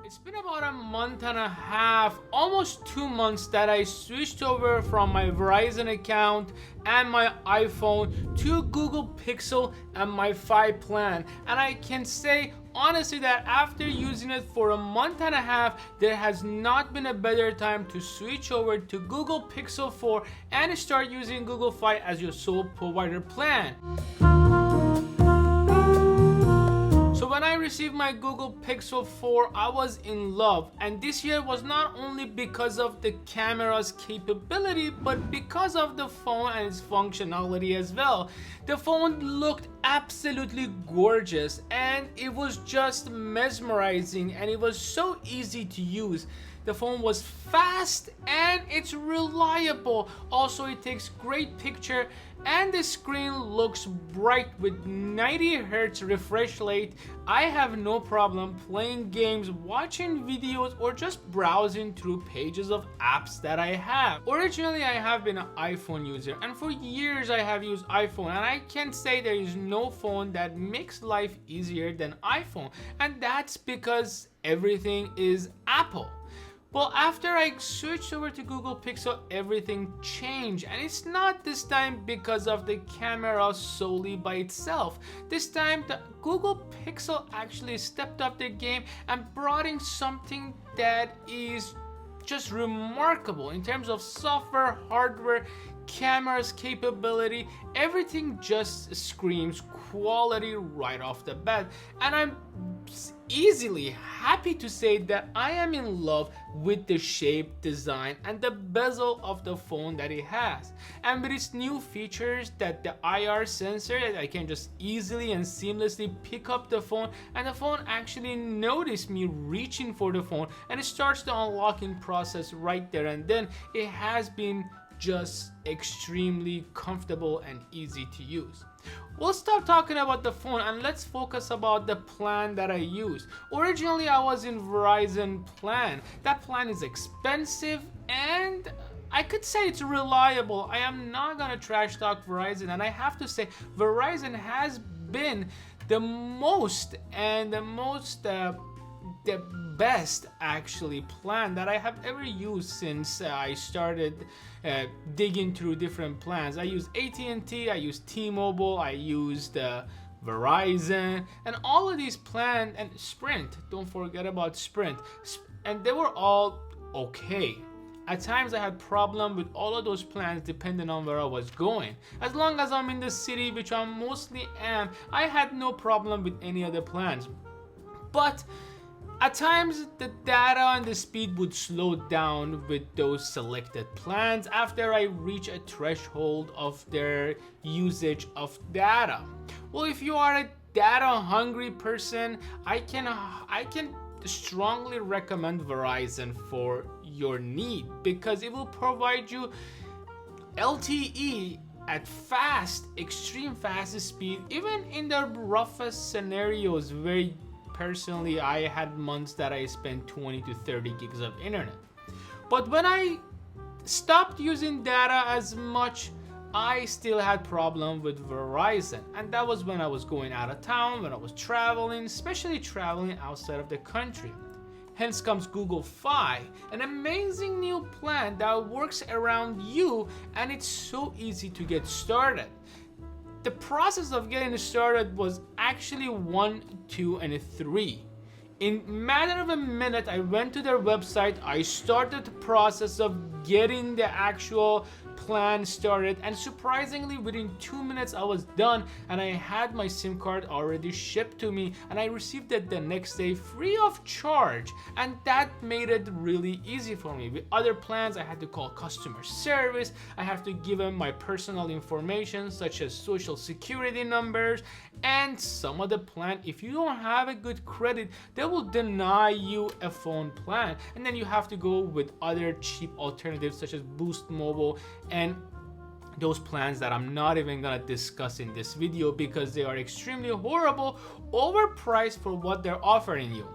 It's been about a month and a half, almost 2 months that I switched over from my Verizon account and my iPhone to Google Pixel and my 5 plan. And I can say honestly that after using it for a month and a half, there has not been a better time to switch over to Google Pixel 4 and start using Google Fi as your sole provider plan. So when I received my Google Pixel 4, I was in love, and this year was not only because of the camera's capability, but because of the phone and its functionality as well. The phone looked absolutely gorgeous, and it was just mesmerizing, and it was so easy to use. The phone was fast and it's reliable. Also, it takes great picture and the screen looks bright with 90 Hz refresh rate. I have no problem playing games, watching videos, or just browsing through pages of apps that I have. Originally, I have been an iPhone user, and for years I have used iPhone, and I can say there is no phone that makes life easier than iPhone, and that's because everything is Apple. Well, after I switched over to Google Pixel, everything changed, and it's not this time because of the camera solely by itself. This time, the Google Pixel actually stepped up their game and brought in something that is just remarkable in terms of software, hardware, camera's capability. Everything just screams quality right off the bat, and I'm easily happy to say that I am in love with the shape, design, and the bezel of the phone that it has. And with its new features, that the IR sensor, that I can just easily and seamlessly pick up the phone, and the phone actually noticed me reaching for the phone, and it starts the unlocking process right there and then. It has been just extremely comfortable and easy to use. We'll stop talking about the phone and let's focus about the plan that I use. Originally, I was in Verizon plan. That plan is expensive and I could say it's reliable. I am not gonna trash talk Verizon, and I have to say Verizon has been the best actually plan that I have ever used since I started digging through different plans. I used AT&T, I used T-Mobile, I used Verizon, and all of these plans, and Sprint, don't forget about Sprint, and they were all okay. At times I had problem with all of those plans depending on where I was going. As long as I'm in the city, which I mostly am, I had no problem with any other plans. But at times, the data and the speed would slow down with those selected plans after I reach a threshold of their usage of data. Well, if you are a data hungry person, I can strongly recommend Verizon for your need, because it will provide you LTE at fast, extreme fast speed, even in the roughest scenarios where personally I had months that I spent 20 to 30 gigs of internet. But when I stopped using data as much, I still had problem with Verizon, and that was when I was going out of town, when I was traveling, especially traveling outside of the country. Hence comes Google Fi, an amazing new plan that works around you, and it's so easy to get started. The process of getting started was actually 1, 2, and 3. In matter of a minute, I went to their website, I started the process of getting the actual plan started, and surprisingly within 2 minutes I was done, and I had my SIM card already shipped to me, and I received it the next day free of charge, and that made it really easy for me. With other plans, I had to call customer service, I have to give them my personal information such as social security numbers, and some of the plan, if you don't have a good credit, they will deny you a phone plan, and then you have to go with other cheap alternatives such as Boost Mobile and those plans that I'm not even gonna discuss in this video because they are extremely horrible, overpriced for what they're offering you.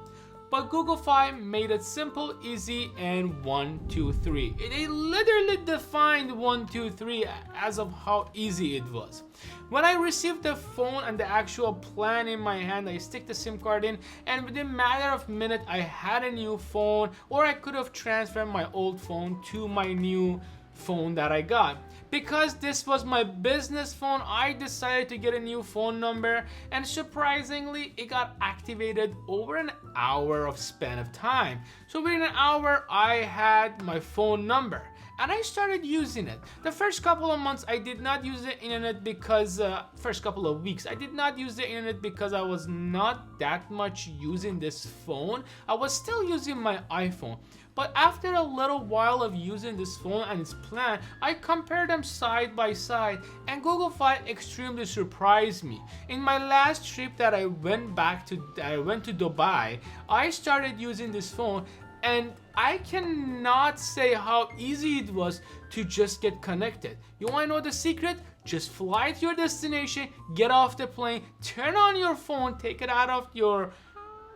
but Google Fi made it simple, easy, and 1, 2, 3. They literally defined 1, 2, 3 as of how easy it was. When I received the phone and the actual plan in my hand, I stick the SIM card in, and within a matter of minutes I had a new phone, or I could have transferred my old phone to my new phone that I got. Because this was my business phone, I decided to get a new phone number, and surprisingly it got activated over an hour of span of time. So within an hour I had my phone number and I started using it. The first couple of months I did not use the internet because first couple of weeks I did not use the internet because I was not that much using this phone. I was still using my iPhone. But after a little while of using this phone and its plan, I compared them side by side, and Google Fi extremely surprised me. In my last trip that I went to Dubai, I started using this phone, and I cannot say how easy it was to just get connected. You want to know the secret? Just fly to your destination, get off the plane, turn on your phone, take it out of your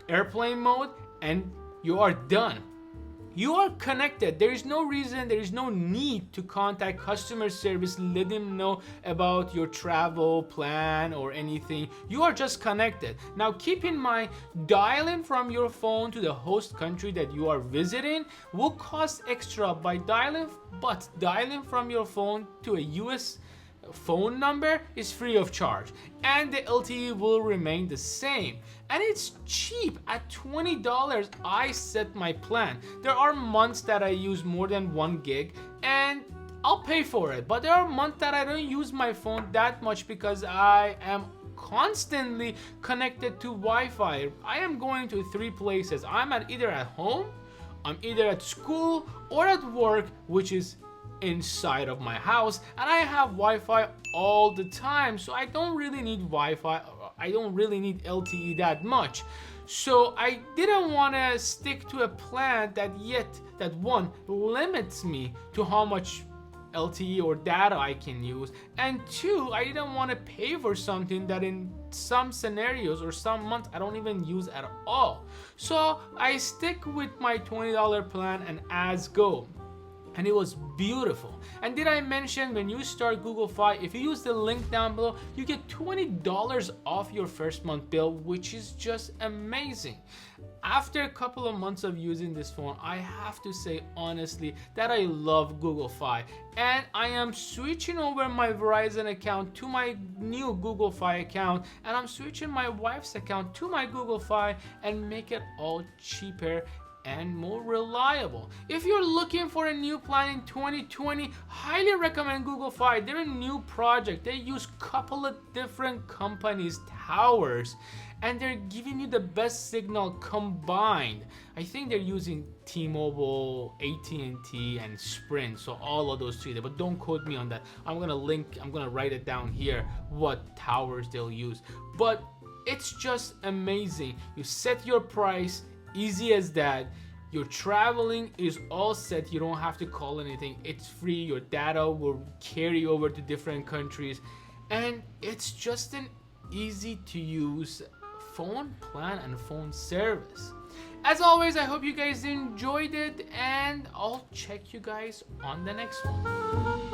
airplane mode, and you are done. You are connected. There is no reason, there is no need to contact customer service, let them know about your travel plan or anything. You are just connected. Now keep in mind, dialing from your phone to the host country that you are visiting will cost extra by dialing, but dialing from your phone to a US phone number is free of charge, and the LTE will remain the same, and it's cheap. At $20 I set my plan. There are months that I use more than 1 gig and I'll pay for it, but there are months that I don't use my phone that much because I am constantly connected to Wi-Fi. I am going to 3 places. I'm either at home, I'm either at school, or at work, which is inside of my house, and I have Wi-Fi all the time, so I don't really need Wi-Fi. I don't really need LTE that much. So I didn't want to stick to a plan that one limits me to how much LTE or data I can use, and 2, I didn't want to pay for something that in some scenarios or some months I don't even use at all. So I stick with my $20 plan and as go. And it was beautiful. And did I mention, when you start Google Fi, if you use the link down below, you get $20 off your first month bill, which is just amazing. After a couple of months of using this phone, I have to say honestly that I love Google Fi, and I am switching over my Verizon account to my new Google Fi account, and I'm switching my wife's account to my Google Fi and make it all cheaper and more reliable. If you're looking for a new plan in 2020, highly recommend Google Fi. They're a new project. They use a couple of different companies' towers, and they're giving you the best signal combined. I think they're using T-Mobile, AT&T, and Sprint, so all of those 3 there, but don't quote me on that. I'm gonna write it down here what towers they'll use. But it's just amazing. You set your price, easy as that. Your traveling is all set. You don't have to call anything. It's free. Your data will carry over to different countries, and it's just an easy to use phone plan and phone service. As always, I hope you guys enjoyed it, and I'll check you guys on the next one.